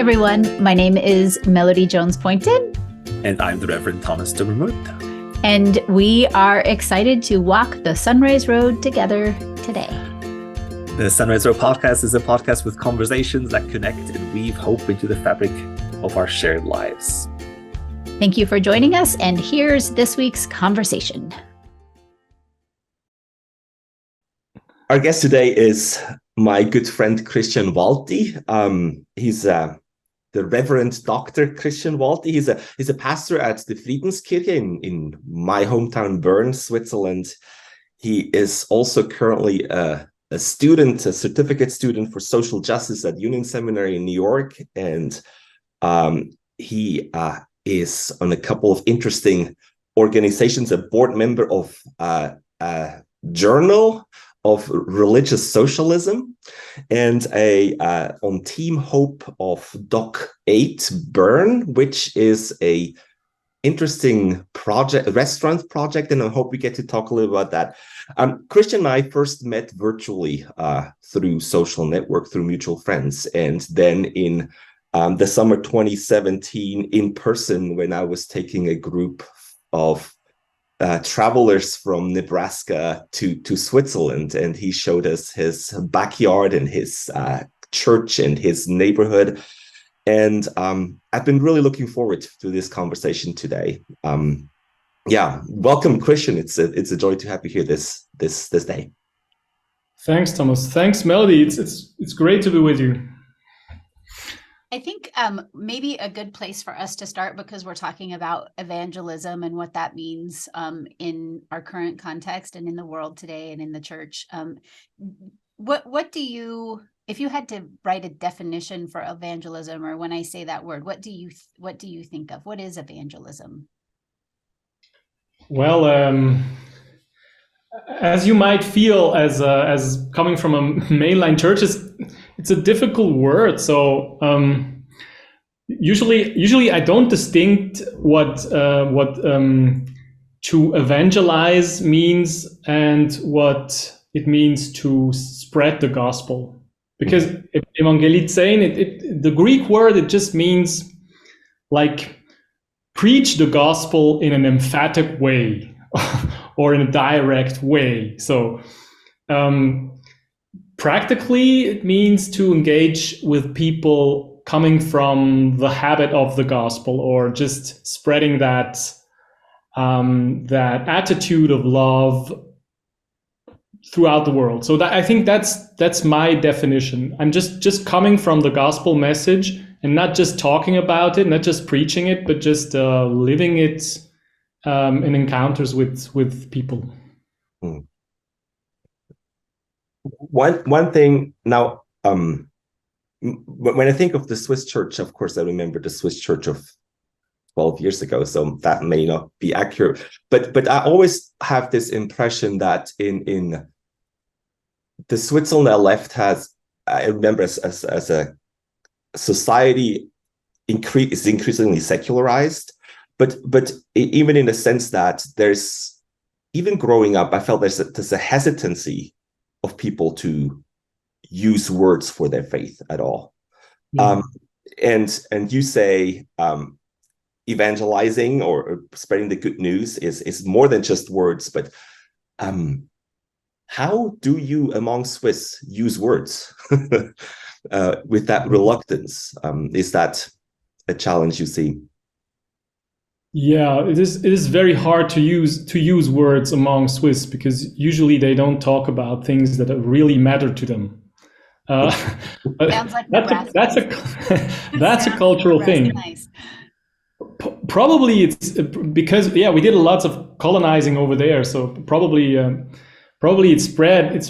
everyone. My name is Melody Jones-Poynton. And I'm the Reverend Thomas de Vermouth. And we are excited to walk the Sunrise Road together today. The Sunrise Road podcast is a podcast with conversations that connect and weave hope into the fabric of our shared lives. Thank you for joining us, and here's this week's conversation. Our guest today is my good friend Christian Walti. He's the Reverend Dr. Christian Walti. He's a pastor at the Friedenskirche in my hometown, Bern, Switzerland. He is also currently a certificate student for social justice at Union Seminary in New York, and he is on a couple of interesting organizations, a board member of a journal of religious socialism, and on Team Hope of Doc 8 Bern, which is a interesting restaurant project, and I hope we get to talk a little about that. Christian and I first met virtually through social network, through mutual friends, and then in the summer 2017 in person when I was taking a group of travelers from Nebraska to Switzerland, and he showed us his backyard and his church and his neighborhood. And I've been really looking forward to this conversation today. Welcome, Christian. It's a joy to have you here this day. Thanks, Thomas. Thanks, Melody. It's great to be with you. I think maybe a good place for us to start, because we're talking about evangelism and what that means in our current context and in the world today and in the church. What do you, if you had to write a definition for evangelism, or when I say that word, what do you think of? What is evangelism? Well, as you might feel as coming from a mainline church, it's a difficult word. So usually I don't distinct what to evangelize means and what it means to spread the gospel. Because evangelizein, the Greek word, it just means like preach the gospel in an emphatic way or in a direct way. So practically, it means to engage with people coming from the habit of the gospel, or just spreading that attitude of love throughout the world. So I think that's my definition. I'm just coming from the gospel message and not just talking about it, not just preaching it, but just living it in encounters with people. Mm. One thing now, when I think of the Swiss church, of course, I remember the Swiss church of 12 years ago, so that may not be accurate. But I always have this impression that in the Switzerland left has, I remember as a society is increasingly secularized, but even in the sense that there's, even growing up, I felt there's a hesitancy of people to use words for their faith at all. And you say evangelizing or spreading the good news is more than just words, but how do you among Swiss use words with that reluctance? Is that a challenge you see? Yeah, it is very hard to use words among Swiss, because usually they don't talk about things that really matter to them. Sounds like that's a cultural thing. Nice. Probably it's because we did lots of colonizing over there, so probably it spread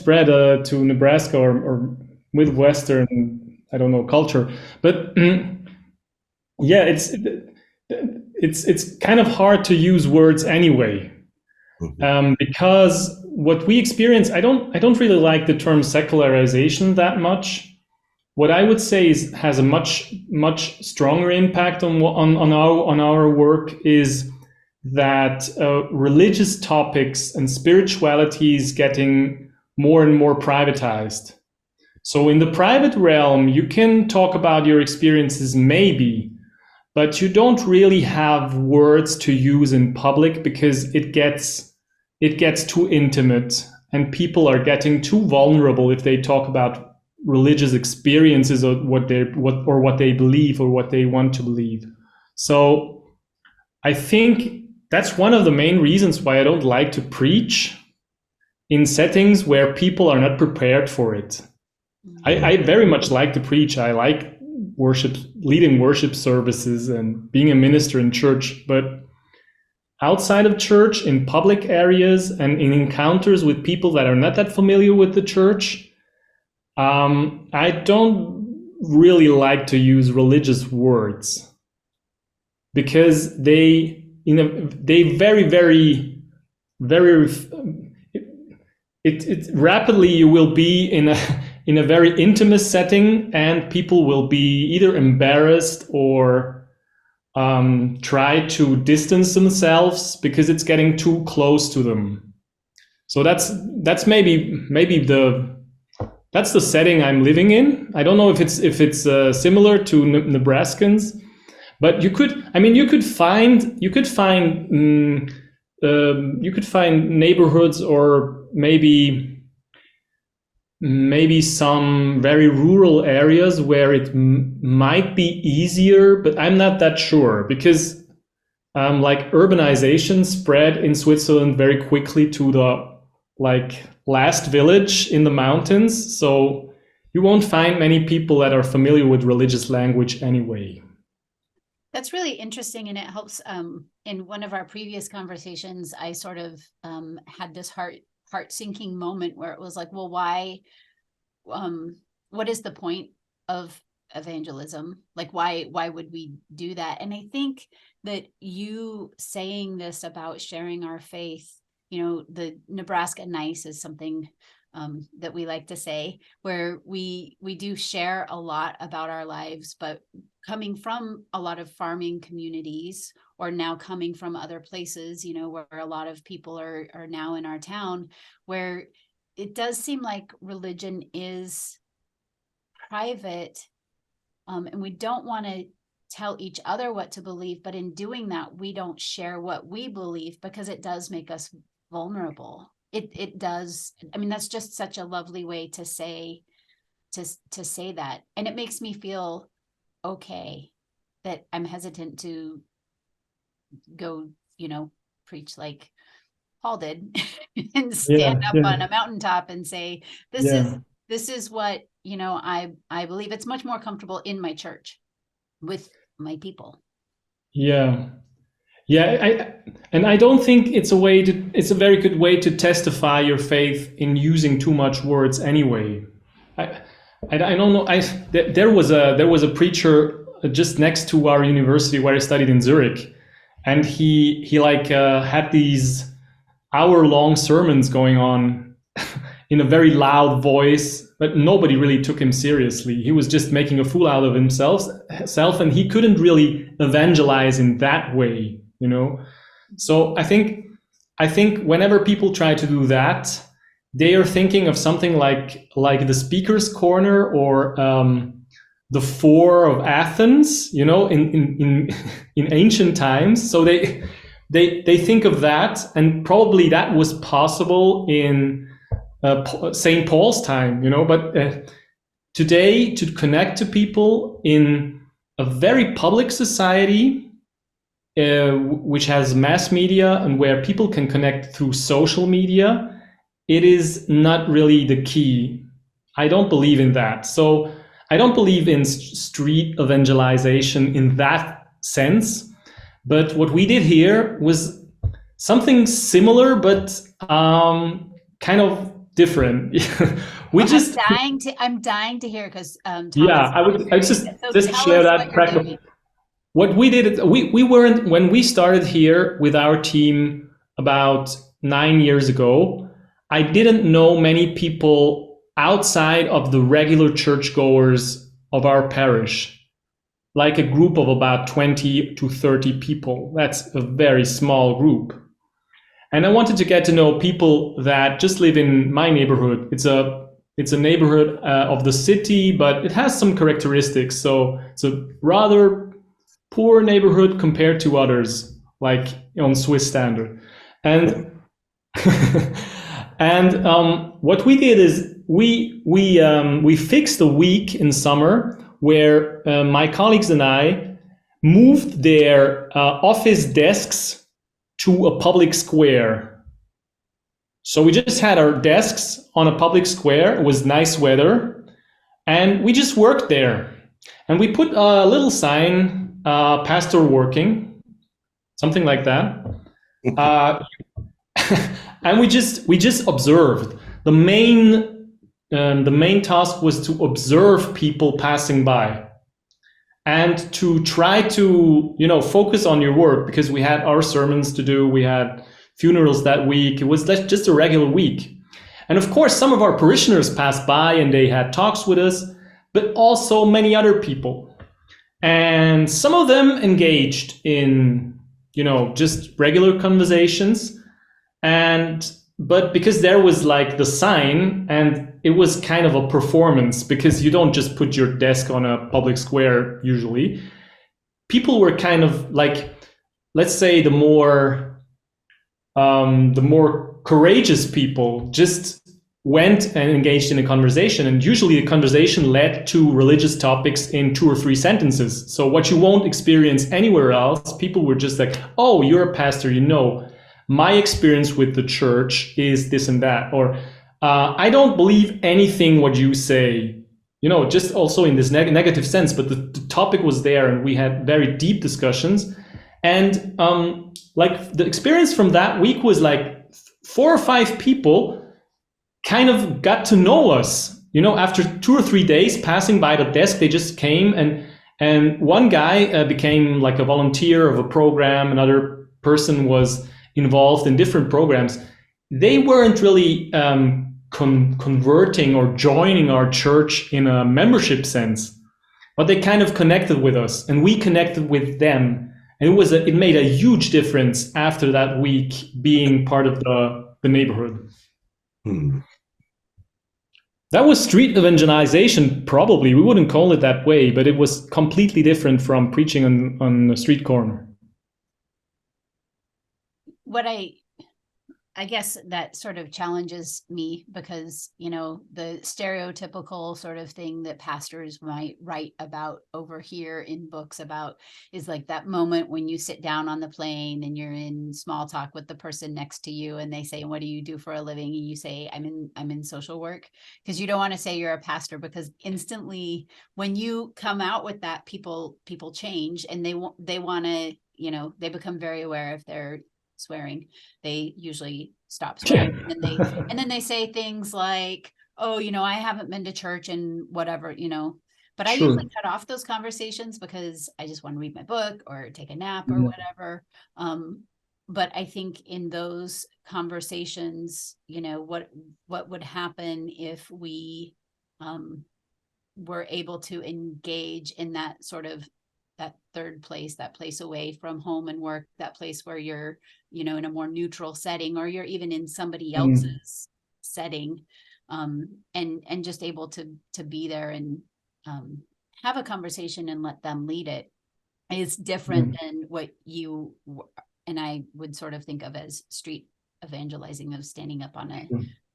to Nebraska or Midwestern, I don't know, culture. But it's kind of hard to use words anyway, because what we experience, I don't really like the term secularization that much. What I would say has a much stronger impact on our work is that religious topics and spirituality is getting more and more privatized. So in the private realm, you can talk about your experiences maybe, but you don't really have words to use in public because it gets too intimate and people are getting too vulnerable if they talk about religious experiences or what they believe or what they want to believe. So I think that's one of the main reasons why I don't like to preach in settings where people are not prepared for it. I very much like to preach. I like leading worship services and being a minister in church, but outside of church, in public areas and in encounters with people that are not that familiar with the church, I don't really like to use religious words because they very rapidly you will be in a very intimate setting and people will be either embarrassed or try to distance themselves because it's getting too close to them. So that's maybe that's the setting I'm living in. I don't know if it's similar to Nebraskans, but you could find neighborhoods or maybe some very rural areas where it might be easier, but I'm not that sure because like urbanization spread in Switzerland very quickly to the last village in the mountains. So you won't find many people that are familiar with religious language anyway. That's really interesting, and it helps. In one of our previous conversations, I sort of had this heart-sinking moment where it was like, well, why? What is the point of evangelism? Like, why would we do that? And I think that you saying this about sharing our faith, the Nebraska nice is something that we like to say, where we do share a lot about our lives, but coming from a lot of farming communities or now coming from other places, where a lot of people are now in our town, where it does seem like religion is private, and we don't want to tell each other what to believe, but in doing that, we don't share what we believe because it does make us vulnerable. It does. I mean, that's just such a lovely way to say that. And it makes me feel okay that I'm hesitant to go, preach like Paul did and stand up on a mountaintop and say, this is what, I believe. It's much more comfortable in my church with my people. Yeah. I don't think it's a very good way to testify your faith in using too much words anyway. I don't know. There was a preacher just next to our university where I studied in Zurich, and he had these hour-long sermons going on in a very loud voice, but nobody really took him seriously. He was just making a fool out of himself, and he couldn't really evangelize in that way. So I think whenever people try to do that, they are thinking of something like the Speaker's Corner or the Four of Athens, in ancient times. So they think of that, and probably that was possible in St. Paul's time, But today, to connect to people in a very public society, which has mass media and where people can connect through social media, it is not really the key. I don't believe in that. So I don't believe in street evangelization in that sense. But what we did here was something similar, but kind of different. I'm dying to hear because I would just share that practical. What we did, we weren't, when we started here with our team about 9 years ago, I didn't know many people outside of the regular churchgoers of our parish, like a group of about 20 to 30 people. That's a very small group. And I wanted to get to know people that just live in my neighborhood. It's a It's a neighborhood of the city, but it has some characteristics. So it's a rather poor neighborhood compared to others, like on Swiss standard. And and what we did is we fixed a week in summer where my colleagues and I moved their office desks to a public square. So we just had our desks on a public square. It was nice weather, and we just worked there. And we put a little sign, pastor working, something like that. And we just observed. The main task was to observe people passing by and to try to, focus on your work, because we had our sermons to do. We had funerals that week. It was just a regular week. And of course, some of our parishioners passed by and they had talks with us, but also many other people. And some of them engaged in, just regular conversations. But because there was like the sign, and it was kind of a performance, because you don't just put your desk on a public square usually. People were kind of like, let's say the more courageous people just went and engaged in a conversation, and usually the conversation led to religious topics in 2 or 3 sentences. So what you won't experience anywhere else, people were just like, oh, you're a pastor, my experience with the church is this and that, or I don't believe anything what you say, just also in this negative sense, but the topic was there, and we had very deep discussions. And like the experience from that week was like 4 or 5 people kind of got to know us, after 2 or 3 days passing by the desk. They just came, and one guy became like a volunteer of a program. Another person was involved in different programs. They weren't really converting or joining our church in a membership sense, but they kind of connected with us, and we connected with them. And it made a huge difference after that week being part of the neighborhood. That was street evangelization, probably. We wouldn't call it that way, but it was completely different from preaching on a street corner. What I guess that sort of challenges me, because, the stereotypical sort of thing that pastors might write about over here in books about is like that moment when you sit down on the plane and you're in small talk with the person next to you, and they say, what do you do for a living? And you say, I'm in social work, because you don't want to say you're a pastor, because instantly when you come out with that, people change, and they want to, they become very aware if they're swearing. They usually stop swearing, and then they say things like, oh, I haven't been to church and whatever, but I usually cut off those conversations because I just want to read my book or take a nap or whatever. But I think in those conversations, what would happen if we were able to engage in that sort of that third place, that place away from home and work, that place where you're, in a more neutral setting, or you're even in somebody else's setting, and just able to be there and have a conversation and let them lead it, is different than what you and I would sort of think of as street evangelizing, of standing up on a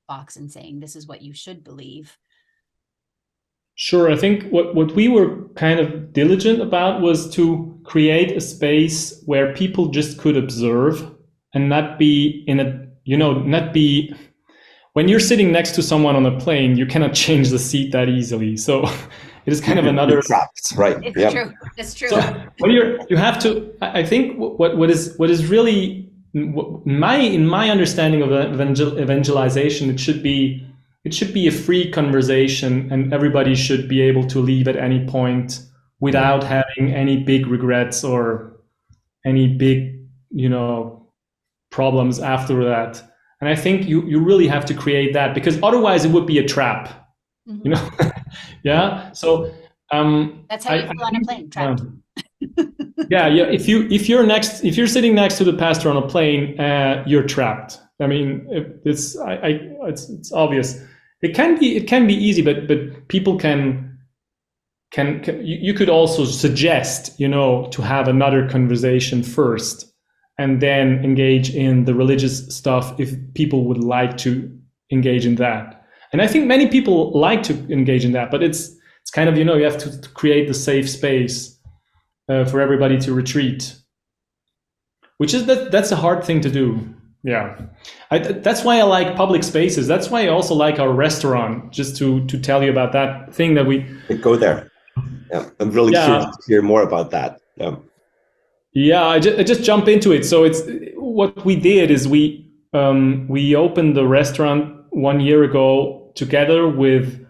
box and saying, this is what you should believe. Sure. I think what we were kind of diligent about was to create a space where people just could observe and not be when you're sitting next to someone on a plane, you cannot change the seat that easily. So it is kind of another trapped, right? It's true. It's true. So you have to, I think what is really in my understanding of evangelization, it should be a free conversation, and everybody should be able to leave at any point without having any big regrets or any big, problems after that. And I think you really have to create that, because otherwise it would be a trap, Yeah. So that's how you feel on a plane, trapped. Yeah. If you're sitting next to the pastor on a plane, you're trapped. I mean, it's obvious. it can be easy, but people can you could also suggest, to have another conversation first and then engage in the religious stuff if people would like to engage in that. And I think many people like to engage in that, but it's kind of, you have to create the safe space for everybody to retreat, which is that's a hard thing to do. Yeah, that's why I like public spaces. That's why I also like our restaurant, just to tell you about that thing that we go there. Yeah, I'm really curious to hear more about that. Yeah, I just jump into it. So it's what we did is we opened the restaurant 1 year ago together with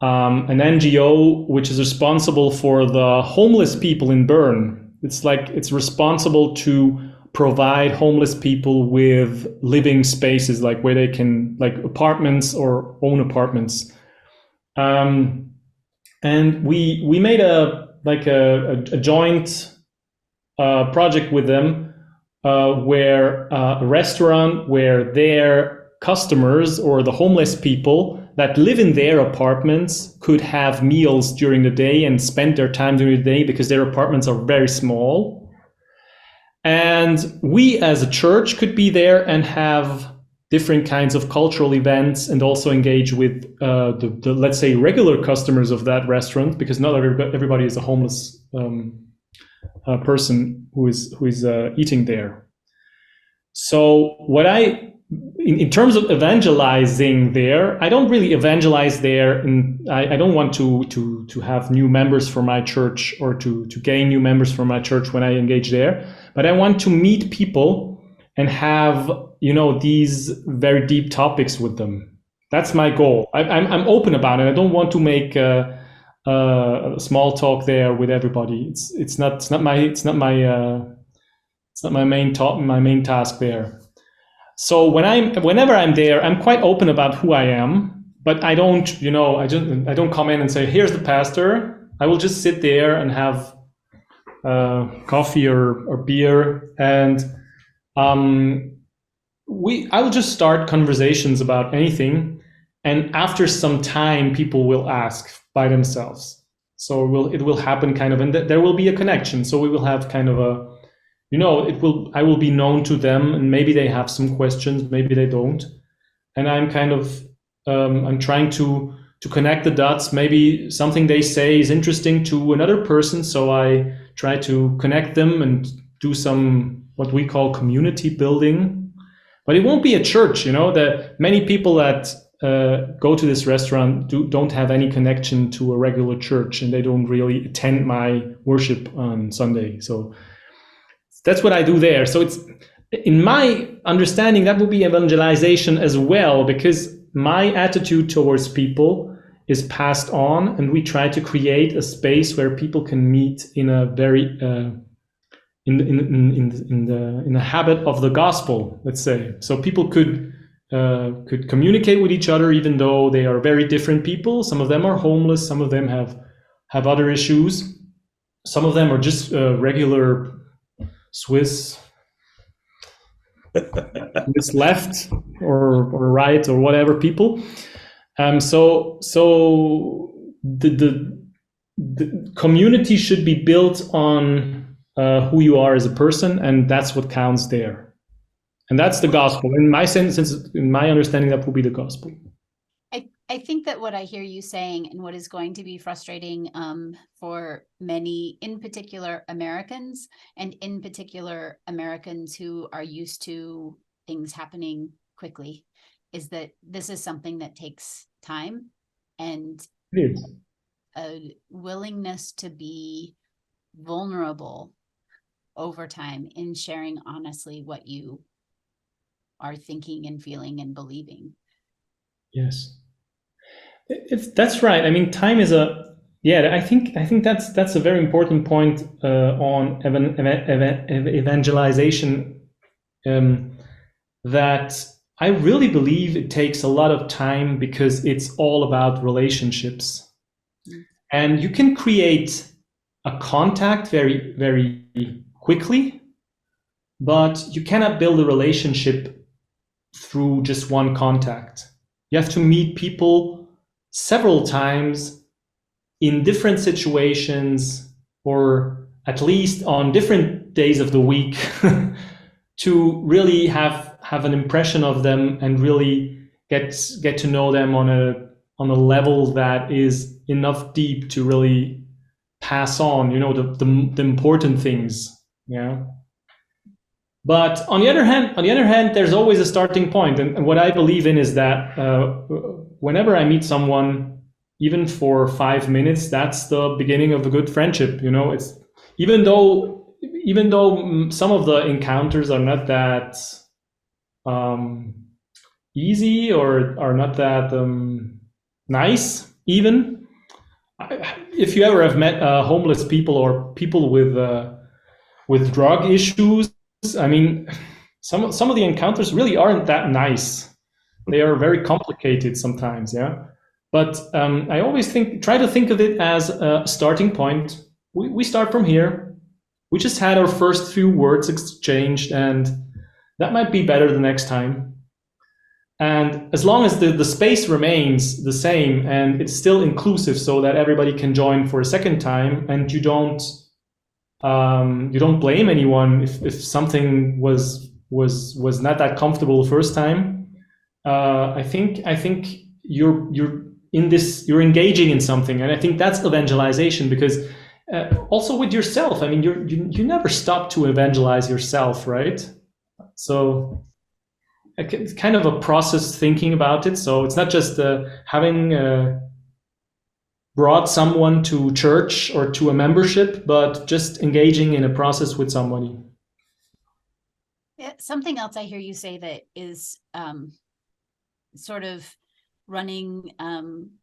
an NGO which is responsible for the homeless people in Bern. It's responsible to provide homeless people with living spaces, like where they can, like apartments or own apartments. And we made a joint project with them, where a restaurant where their customers or the homeless people that live in their apartments could have meals during the day and spend their time during the day, because their apartments are very small. And we as a church could be there and have different kinds of cultural events and also engage with the let's say regular customers of that restaurant, because not everybody is a homeless person who is eating there. So what in terms of evangelizing there, I don't really evangelize there, and I don't want to have new members for my church or to gain new members for my church when I engage there. But I want to meet people and have, these very deep topics with them. That's my goal. I'm open about it. I don't want to make small talk there with everybody. It's not my main task there. So whenever I'm there, I'm quite open about who I am, but I don't come in and say, here's the pastor. I will just sit there and have coffee or beer, and I will just start conversations about anything, and after some time people will ask by themselves. So it will happen kind of, and there will be a connection. So we will have kind of a, I will be known to them, and maybe they have some questions, maybe they don't. And I'm kind of, I'm trying to connect the dots. Maybe something they say is interesting to another person, so I try to connect them and do some, what we call community building. But it won't be a church, that many people that go to this restaurant don't have any connection to a regular church, and they don't really attend my worship on Sunday. So that's what I do there. So it's, in my understanding, that would be evangelization as well, because my attitude towards people is passed on, and we try to create a space where people can meet in a very in the habit of the gospel, let's say. So people could communicate with each other, even though they are very different people. Some of them are homeless, some of them have other issues, some of them are just regular Swiss left or right or whatever people. So the community should be built on who you are as a person, and that's what counts there. And that's the gospel. In my sense, in my understanding, that will be the gospel. I think that what I hear you saying, and what is going to be frustrating for many, in particular Americans, and in particular Americans who are used to things happening quickly, is that this is something that takes time and a willingness to be vulnerable over time in sharing honestly what you are thinking and feeling and believing. Yes. That's right. I mean, time is I think that's a very important point on evangelization, that I really believe it takes a lot of time, because it's all about relationships. And you can create a contact very, very quickly, but you cannot build a relationship through just one contact. You have to meet people several times in different situations, or at least on different days of the week, to really have an impression of them and really get to know them on a level that is enough deep to really pass on, the important things. Yeah. But on the other hand, there's always a starting point. And what I believe in is that whenever I meet someone, even for 5 minutes, that's the beginning of a good friendship. It's even though some of the encounters are not that easy or are not that nice, even. If you ever have met homeless people or people with drug issues, I mean, some of the encounters really aren't that nice. They are very complicated sometimes, yeah. But I always try to think of it as a starting point. We start from here. We just had our first few words exchanged, and that might be better the next time. And as long as the space remains the same and it's still inclusive, so that everybody can join for a second time, and you don't blame anyone if something was not that comfortable the first time. I think you're engaging in something, and I think that's evangelization, because also with yourself, I mean, you never stop to evangelize yourself, right? So it's kind of a process thinking about it. So it's not just having brought someone to church or to a membership, but just engaging in a process with somebody. Yeah, something else I hear you say that is sort of running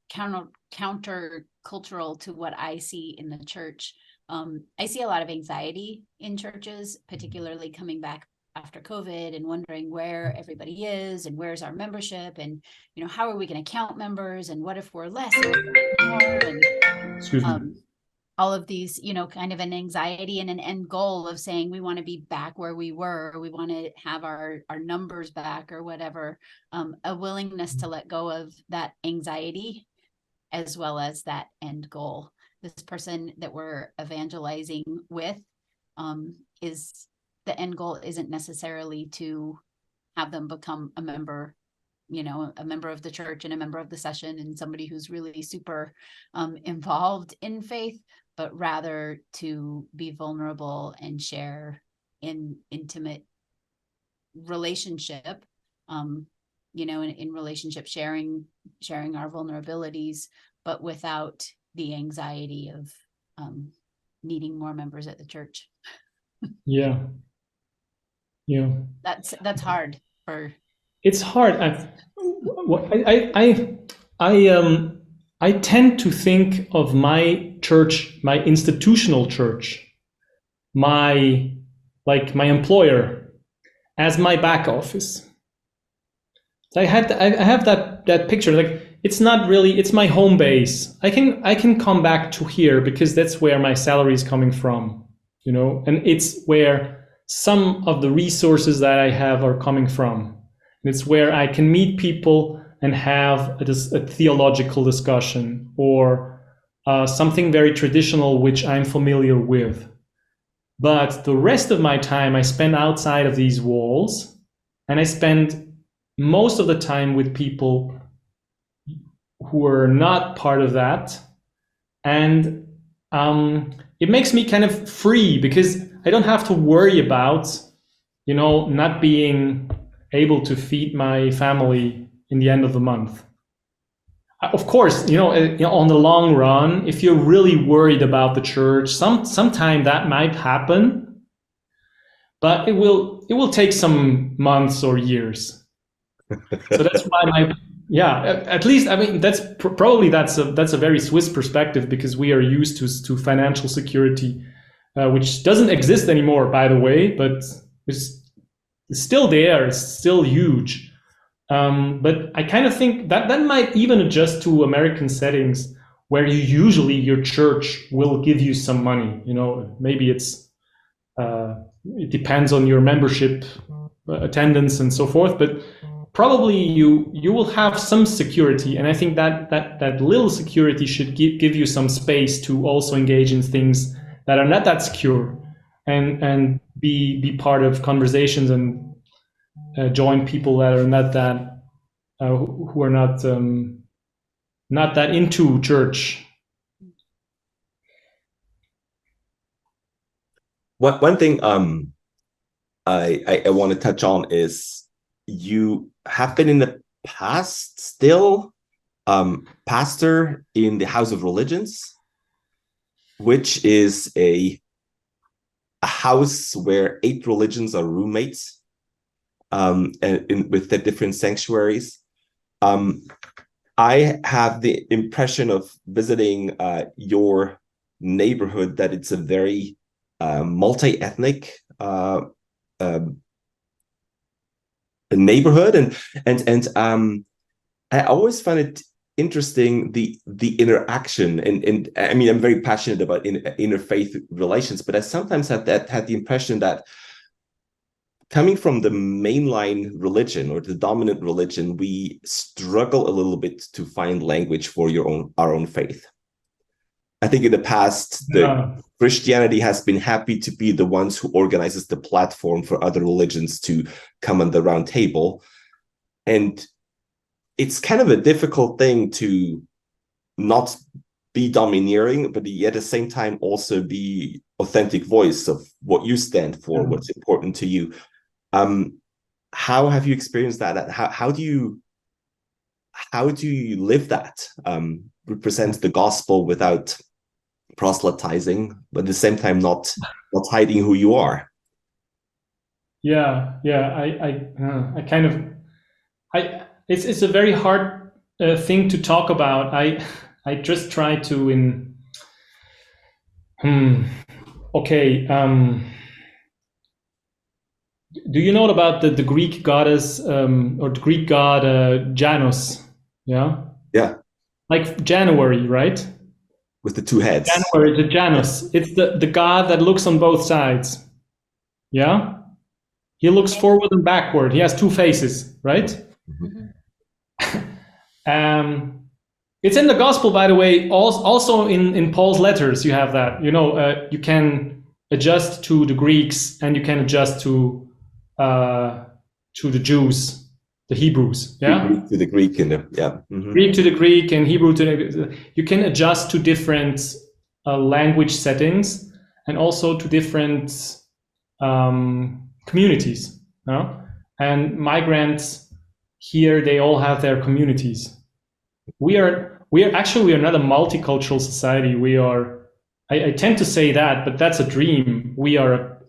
counter cultural to what I see in the church. I see a lot of anxiety in churches, particularly coming back after COVID and wondering where everybody is and where's our membership, and how are we going to count members, and what if we're less and more, and Excuse me. all of these, kind of an anxiety and an end goal of saying we want to be back where we were, or we want to have our numbers back or whatever. A willingness to let go of that anxiety as well as that end goal. This person that we're evangelizing with is the end goal isn't necessarily to have them become a member, a member of the church and a member of the session and somebody who's really super involved in faith, but rather to be vulnerable and share in intimate relationship, in relationship, sharing our vulnerabilities, but without the anxiety of needing more members at the church. Yeah. That's hard for. It's hard. I tend to think of my church, my institutional church, my employer, as my back office. I have that picture. Like, it's not really, it's my home base. I can come back to here because that's where my salary is coming from, and it's where some of the resources that I have are coming from. And it's where I can meet people and have a theological discussion or something very traditional, which I'm familiar with. But the rest of my time I spend outside of these walls, and I spend most of the time with people who are not part of that. And it makes me kind of free, because I don't have to worry about, not being able to feed my family in the end of the month. Of course, on the long run, if you're really worried about the church, sometime that might happen, but it will take some months or years. So that's why at least, I mean, that's a very Swiss perspective, because we are used to financial security, which doesn't exist anymore, by the way, but it's still there. It's still huge. But I kind of think that might even adjust to American settings, where your church will give you some money. Maybe it depends on your membership attendance and so forth, but probably you will have some security, and I think that little security should give you some space to also engage in things that are not that secure, and be part of conversations and join people that are not that who are not that into church. One thing I want to touch on is you have been in the past still pastor in the House of Religions, which is a house where 8 religions are roommates, and with the different sanctuaries. I have the impression of visiting your neighborhood that it's a very multi-ethnic neighborhood, and I always find it interesting the interaction, and I mean, I'm very passionate about interfaith relations, but I sometimes had the impression that coming from the mainline religion or the dominant religion, we struggle a little bit to find language for our own faith. I think in the past, Christianity has been happy to be the ones who organizes the platform for other religions to come on the round table. And it's kind of a difficult thing to not be domineering, but yet at the same time also be authentic voice of what you stand for, what's important to you. How have you experienced that? How do you live that? Represent the gospel without proselytizing, but at the same time not hiding who you are. It's a very hard thing to talk about. I just try to do you know about the Greek goddess or the Greek god Janus? Yeah, like January, right? With the 2 heads. January, the Janus. It's the god that looks on both sides. Yeah? He looks forward and backward. He has 2 faces, right? Mm-hmm. It's in the gospel, by the way. Also in Paul's letters, you have that. You can adjust to the Greeks and you can adjust to the Jews, the Hebrews. Yeah? Greek to the Greek and Greek to the Greek and Hebrew to the... You can adjust to different language settings and also to different communities. And migrants here, they all have their communities. We are not a multicultural society. I tend to say that, but that's a dream. We are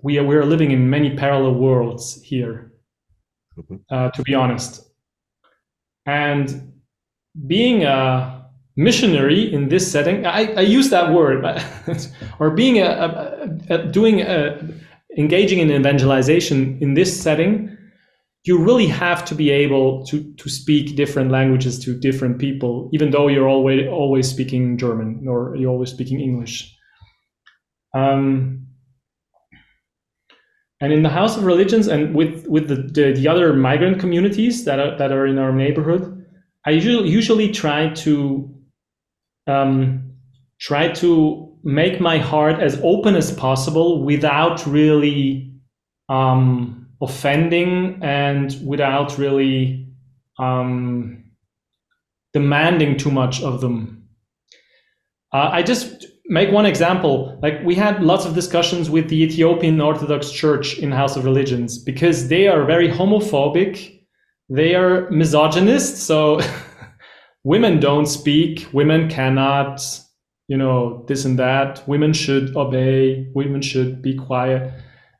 living in many parallel worlds here, to be honest. And being a missionary in this setting, I use that word, or being engaging in evangelization in this setting, you really have to be able to speak different languages to different people, even though you're always speaking German or you're always speaking English. And in the House of Religions and with the other migrant communities that are in our neighborhood, I usually try to make my heart as open as possible without really offending and without really demanding too much of them. I just make one example. Like, we had lots of discussions with the Ethiopian Orthodox Church in House of Religions because they are very homophobic. They are misogynist. So women don't speak, women cannot, this and that. Women should obey, women should be quiet,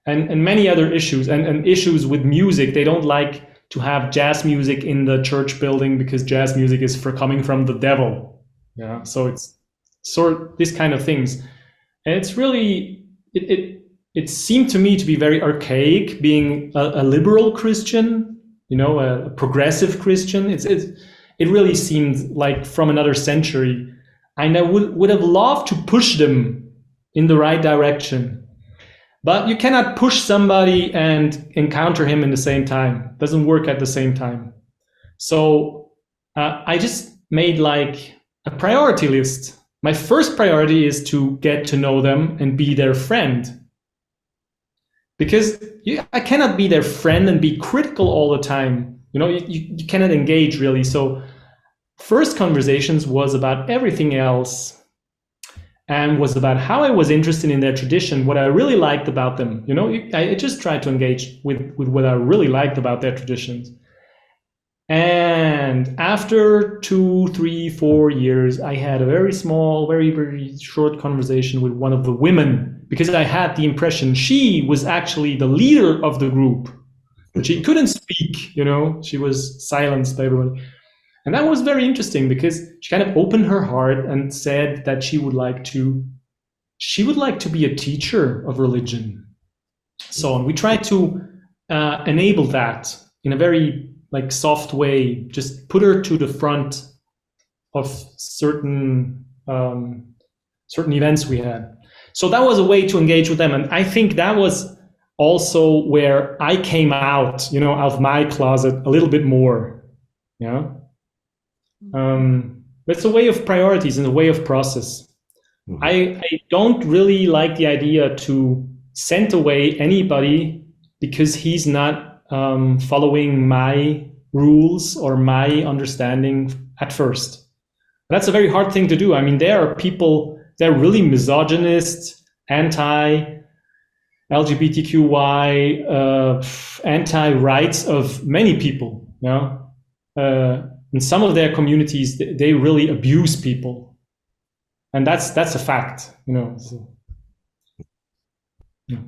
and many other issues and issues with music. They don't like to have jazz music in the church building because jazz music is coming from the devil. Yeah. So it's sort of this kind of things. And it's really, it seemed to me to be very archaic being a liberal Christian, a progressive Christian. It really seemed like from another century. And I would have loved to push them in the right direction. But you cannot push somebody and encounter him in the same time. It doesn't work at the same time. So I just made like a priority list. My first priority is to get to know them and be their friend. Because I cannot be their friend and be critical all the time. You cannot engage really. So first conversations was about everything else, and was about how I was interested in their tradition, what I really liked about them. I just tried to engage with what I really liked about their traditions. And after 2, 3, 4 years, I had a very small, very, very short conversation with one of the women, because I had the impression she was actually the leader of the group. But she couldn't speak, she was silenced by everybody. And that was very interesting, because she kind of opened her heart and said that she would like to be a teacher of religion. So we tried to enable that in a very soft way, just put her to the front of certain events we had. So that was a way to engage with them. And I think that was also where I came out, of my closet a little bit more. Yeah. It's a way of priorities and a way of process. Mm-hmm. I don't really like the idea to send away anybody because he's not following my rules or my understanding at first. That's a very hard thing to do. I mean, there are people, they're really misogynist, anti-LGBTQI, anti-rights of many people. In some of their communities, they really abuse people, and that's a fact. So, yeah.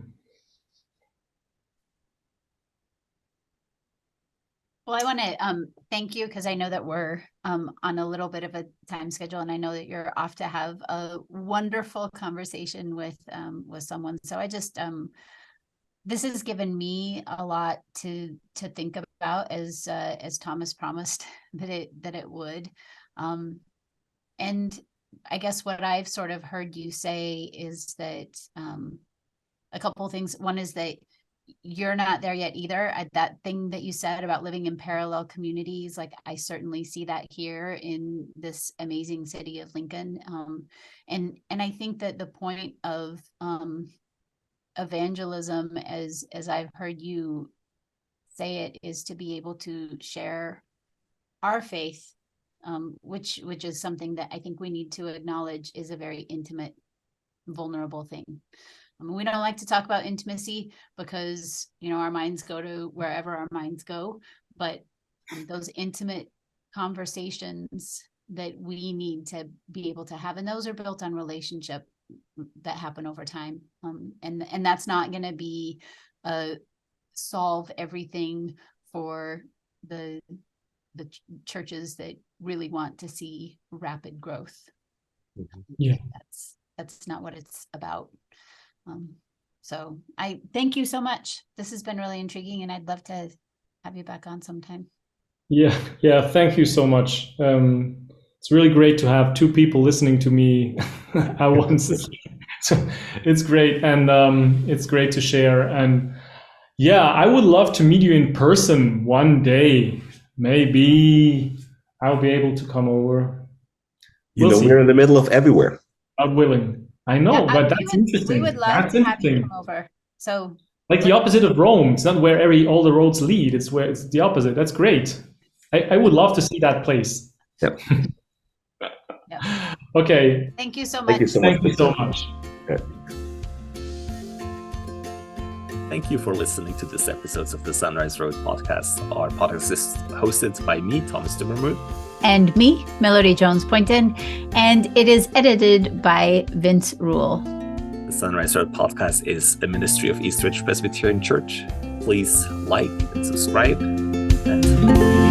Well, I want to thank you, because I know that we're on a little bit of a time schedule, and I know that you're off to have a wonderful conversation with someone. So I just this has given me a lot to think about, as Thomas promised that it would. And I guess what I've sort of heard you say is that a couple of things. One is that you're not there yet either. That thing that you said about living in parallel communities, I certainly see that here in this amazing city of Lincoln. And I think that the point of evangelism, as I've heard you say it, is to be able to share our faith, which is something that I think we need to acknowledge is a very intimate, vulnerable thing. We don't like to talk about intimacy because, our minds go to wherever our minds go, but those intimate conversations that we need to be able to have, and those are built on relationship that happen over time. And that's not going to be solve everything for the churches that really want to see rapid growth. Yeah, that's not what it's about. So I thank you so much. This has been really intriguing, and I'd love to have you back on sometime. Yeah. Thank you so much. It's really great to have two people listening to me at once. So it's great, and it's great to share. And yeah, I would love to meet you in person one day. Maybe I'll be able to come over. We're in the middle of everywhere. God willing. I know, but that's interesting. We would love to have you come over. So, the opposite of Rome. It's not where all the roads lead. It's where it's the opposite. That's great. I would love to see that place. Yep. Yep. Okay. Thank you so much. Thank you so much. Okay. Thank you for listening to this episode of the Sunrise Road podcast. Our podcast is hosted by me, Thomas Dummermuth. And me, Melody Jones-Poynton, and it is edited by Vince Rule. The Sunrise Road podcast is a ministry of Eastridge Presbyterian Church. Please like and subscribe, and